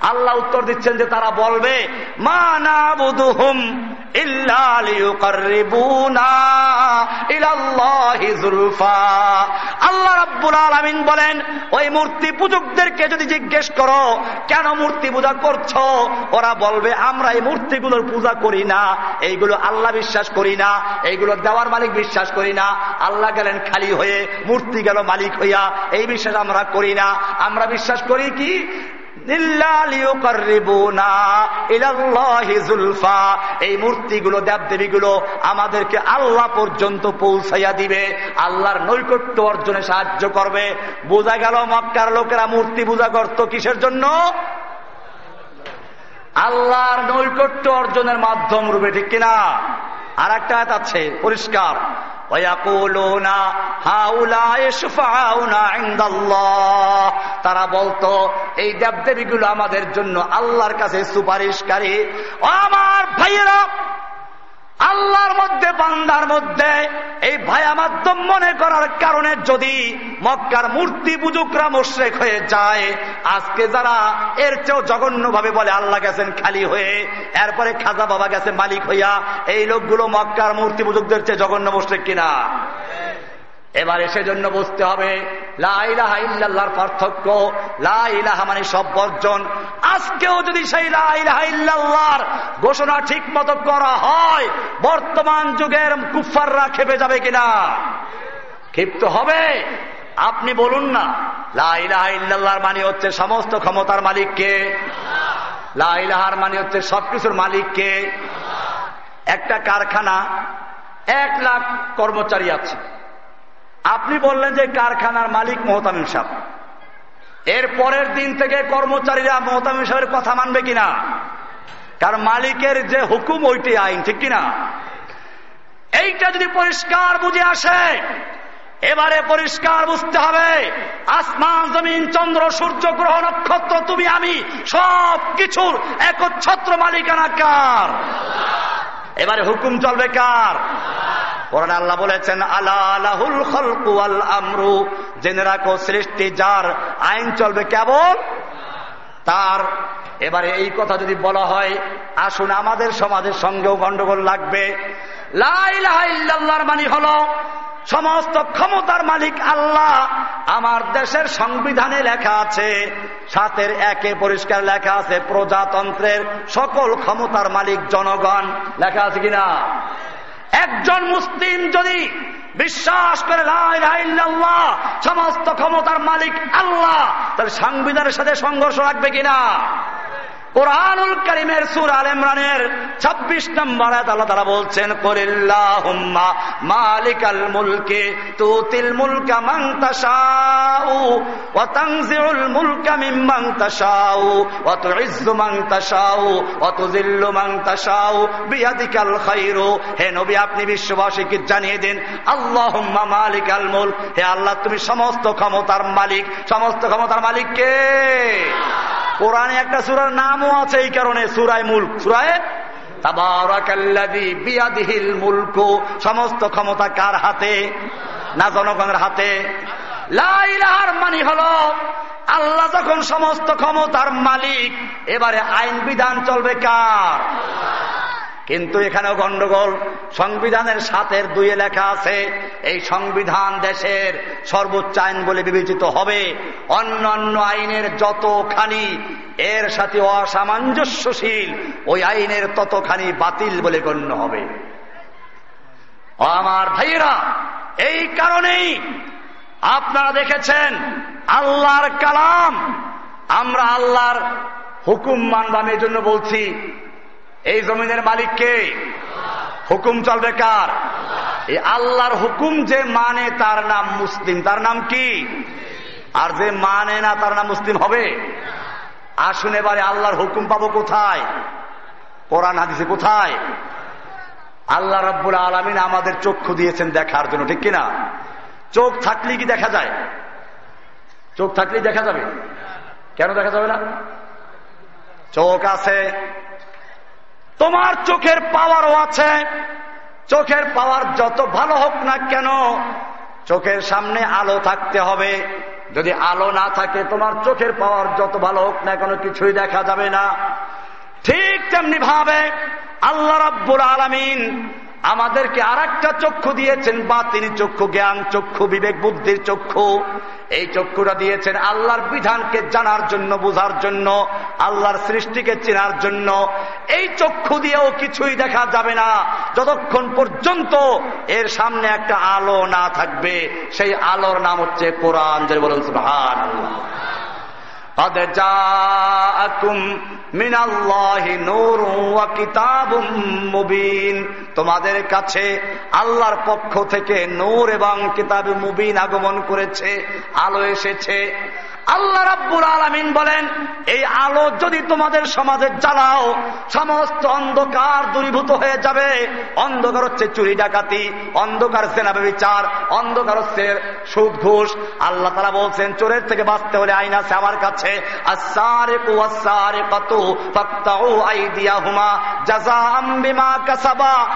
আল্লাহ উত্তর দিচ্ছেন যে তারা বলবে মা নাবুদুহুম ইল্লা লিয়ুকাররিবুনা ইলাল্লাহি যুলফা। আল্লাহ রাব্বুল আলামিন বলেন, ওই মূর্তি পূজকদেরকে যদি জিজ্ঞেস করো কেন মূর্তি পূজা করছো, ওরা বলবে আমরা এই মূর্তিগুলোর পূজা করি না, এইগুলো আল্লাহ বিশ্বাস করি না, এইগুলো দেওয়ার মালিক বিশ্বাস করি না। আল্লাহ গেলেন খালি হয়ে, মূর্তি গেল মালিক হইয়া, এই বিশ্বাস আমরা করি না। আমরা বিশ্বাস করি কি, এই মূর্তিগুলো দেবদেবীগুলো আমাদেরকে আল্লাহ পর্যন্ত পৌঁছাইয়া দিবে, আল্লাহর নৈকট্য অর্জনে সাহায্য করবে। বোঝা গেল মক্কার লোকেরা মূর্তি পূজা করত কিসের জন্য? আল্লাহর নৈকট্য অর্জনের মাধ্যম রূপে, ঠিক কিনা? আর একটা আয়াত আছে পরিষ্কার, তারা বলতো এই দেবদেবীগুলো আমাদের জন্য আল্লাহর কাছে সুপারিশকারী। আমার ভাইয়েরা, আল্লাহর মধ্যে বান্দার মধ্যে এই ভায়া মাধ্যম মনে করার কারণে যদি মক্কার মূর্তি পূজকরা মুশরিক হয়ে যায়, আজকে যারা এর চেয়েও জঘন্য ভাবে বলে আল্লাহ গেছেন খালি হয়ে, এরপরে খাজা বাবা গেছে মালিক হইয়া, এই লোকগুলো মক্কার মূর্তি পূজকদের চেয়ে জঘন্য মুশরিক কিনা? এবারে সেজন্য বুঝতে হবে লা ইলাহা ইল্লাল্লাহর পার্থক্য। লা ইলাহা মানে সব বর্জন। আজকেও যদি সেই লা ইলাহা ইল্লাল্লাহর ঘোষণা ঠিক মতো করা হয়, বর্তমান যুগের কুফফাররা খেপে যাবে কিনা? ক্ষিপ্ত হবে। আপনি বলুন না, লা ইলাহা ইল্লাল্লাহর মানে হচ্ছে সমস্ত ক্ষমতার মালিককে, লা ইলাহার মানে হচ্ছে সবকিছুর মালিককে। একটা কারখানা 1 লাখ কর্মচারী আছে, আপনি বললেন যে কারখানার মালিক মোহতামিম সাহেব, এর পরের দিন থেকে কর্মচারীরা মোহতামিম সাহেবের কথা মানবে কিনা? কারণ মালিকের যে হুকুম ওইটি আইন, ঠিক কিনা? এইটা যদি পরিষ্কার বুঝে আসে, এবারে পরিষ্কার বুঝতে হবে আসমান জমিন চন্দ্র সূর্য গ্রহ নক্ষত্র তুমি আমি সব কিছুর একচ্ছত্র মালিকানা কার? এবারে হুকুম চলবে কার? কোরআনে আল্লাহ বলেছেন আলা লাহুল খালকু ওয়াল আমরু, জেনে রাখো সৃষ্টি যার, আইন চলবে কেবল তার। এবারে এই কথা যদি বলা হয়, আসুন আমাদের সমাজের সঙ্গেও গন্ডগোল লাগবে। লা ইলাহা ইল্লাল্লাহর মানে হলো সমস্ত ক্ষমতার মালিক আল্লাহ। আমার দেশের সংবিধানে লেখা আছে, 7-এর 1-এ পরিষ্কার লেখা আছে প্রজাতন্ত্রের সকল ক্ষমতার মালিক জনগণ, লেখা আছে কিনা? একজন মুসলিম যদি বিশ্বাস করে লা ইলাহা ইল্লাল্লাহ সমস্ত ক্ষমতার মালিক আল্লাহ, তাহলে সংবিধানের সাথে সংঘর্ষ রাখবে কিনা? কুরআনুল কারীমের সূরা আলে ইমরানের 26 নম্বর আয়াত আল্লাহ তাআলা বলছেন কুলিল্লাহুম্মা মালিকাল মুলকি তুতিল মুলকা মান তাশাউ ওয়া তানজিউল মুলকা মিম্মান তাশাউ ওয়া তুইজ্জু মান তাশাউ ওয়া তুযিল্লু মান তাশাউ বিয়াদিকাল খায়রু। হে নবী, আপনি বিশ্ববাসীকে জানিয়ে দিন আল্লাহুম্মা মালিকাল মুলক, হে আল্লাহ তুমি সমস্ত ক্ষমতার মালিক। সমস্ত ক্ষমতার মালিক কে? কোরআনে একটা সূরার নামও আছে এই কারণে, সূরায়ে মুলক, সূরায়ে তাবারাকাল্লাযী বিয়াদিহিল মুলকু। সমস্ত ক্ষমতা কার হাতে? না জনগণের হাতে। লা ইলাহার মানে হলো আল্লাহ যখন সমস্ত ক্ষমতার মালিক, এবারে আইন বিধান চলবে কার? কিন্তু এখানেও গন্ডগোল। সংবিধানের 7-এর 2-এ লেখা আছে এই সংবিধান দেশের সর্বোচ্চ আইন বলে বিবেচিত হবে। অন্যান্য আইনের যতখানি এর সাথে অসামঞ্জস্যশীল, ওই আইনের ততখানি বাতিল বলে গণ্য হবে। আমার ভাইয়েরা, এই কারণেই আপনারা দেখেছেন আল্লাহর কালাম, আমরা আল্লাহর হুকুম মানলাম। এই জন্য বলছি এই জমিনের মালিককে, হুকুম চলবে কার? এই আল্লাহর হুকুম যে মানে তার নাম মুসলিম। তার নাম কি? আর যে মানে না তার নাম মুসলিম হবে? আসুন এবারে আল্লাহর হুকুম পাবো কোথায়? কোরআন হাদিসে কোথায়? আল্লাহ রাব্বুল আলামিন আমাদের চক্ষু দিয়েছেন দেখার জন্য, ঠিক কিনা? চোখ থাকলেই কি দেখা যায়? চোখ থাকলেই দেখা যাবে? কেন দেখা যাবে না? চোখ আছে, তোমার চোখের পাওয়ারও আছে। চোখের পাওয়ার যত ভালো হোক না কেন, চোখের সামনে আলো থাকতে হবে, যদি আলো না থাকে তোমার চোখের পাওয়ার যত ভালো হোক না কোনো কিছুই দেখা যাবে না। ঠিক তেমনি ভাবে আল্লাহ রাব্বুল আলামিন আমাদেরকে আরেকটা চক্ষু দিয়েছেন, বাতিনি চক্ষু, জ্ঞান চক্ষু, বিবেক বুদ্ধির চক্ষু। এই চক্ষুটা দিয়েছেন আল্লাহর বিধানকে জানার জন্য, বোঝার জন্য, আল্লাহর সৃষ্টিকে চেনার জন্য। এই চক্ষু দিয়েও কিছুই দেখা যাবে না যতক্ষণ পর্যন্ত এর সামনে একটা আলো না থাকবে। সেই আলোর নাম হচ্ছে কোরআন। যে বলুন সুবহানাল্লাহ। قد جاءكم من الله نور وكتاب مبين, তোমাদের কাছে আল্লাহর পক্ষ থেকে নূর এবং কিতাব মুবিন আগমন করেছে, আলো এসেছে। আল্লাহ রাব্বুল আলামিন বলেন, এই আলো যদি তোমাদের সমাজে জ্বালাও সমস্ত অন্ধকার দূরীভূত হয়ে যাবে। অন্ধকার হচ্ছে চুরি ডাকাতি, অন্ধকার জেনা ব্যভিচার, অন্ধকার হচ্ছে সুদ ঘুষ। আল্লাহ তাআলা বলছেন চোরের থেকে বাঁচতে হলে আইন আছে আমার কাছে। আস-সারিকু ওয়াস-সারিকাতু ফাকতাউ আইদিয়াহুমা জাযাআম বিমা কাসাবা